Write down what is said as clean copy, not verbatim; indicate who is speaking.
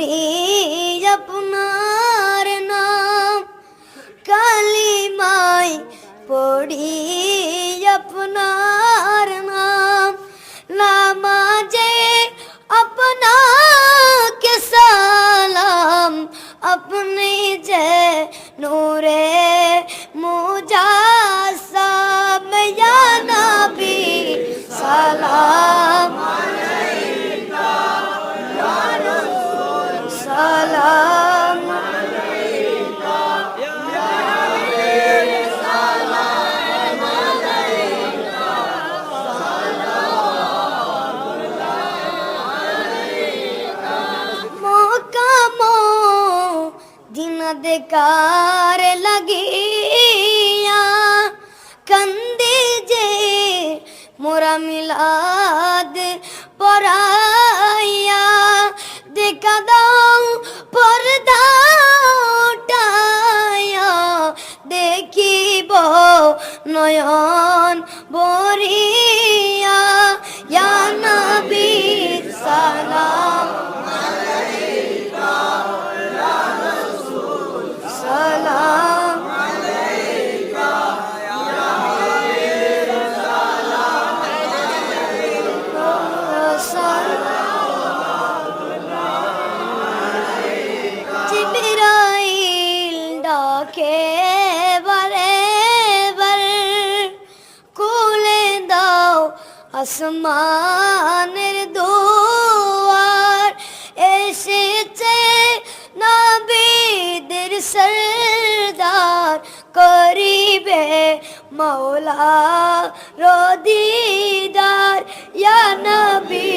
Speaker 1: আপনি আপনার নাম কালিমায় পড়ি আপনার নাম নামাজে আপনাকে সালাম আপনি যে নূরে মুজাসসাম ইয়া নবী সালাম আলাইকা ইয়া রাসূল সালাম আলাইকা ইয়া হাবিব সালাম আলাইকা সালামুল্লাহ আলাইকা মকামো দিন দেকার লাগিয়া কান্দে যে মোরা মিলাদ পরাইয়া দেখা দাও পর্দা উঠাইয়া দেখিব নয়ন বরিয়া ইয়া নবী সালাম আলাইকা ইয়া রাসূল সালাম আলাইকা ইয়া হাবিব সালাম আলাইকা জিবরাইল ডাকে বারে বারে খুলে দাও আসমানের দুয়ার এসেছে নবীদের সরদার করিবে মাওলা রদিদার ইয়া নবী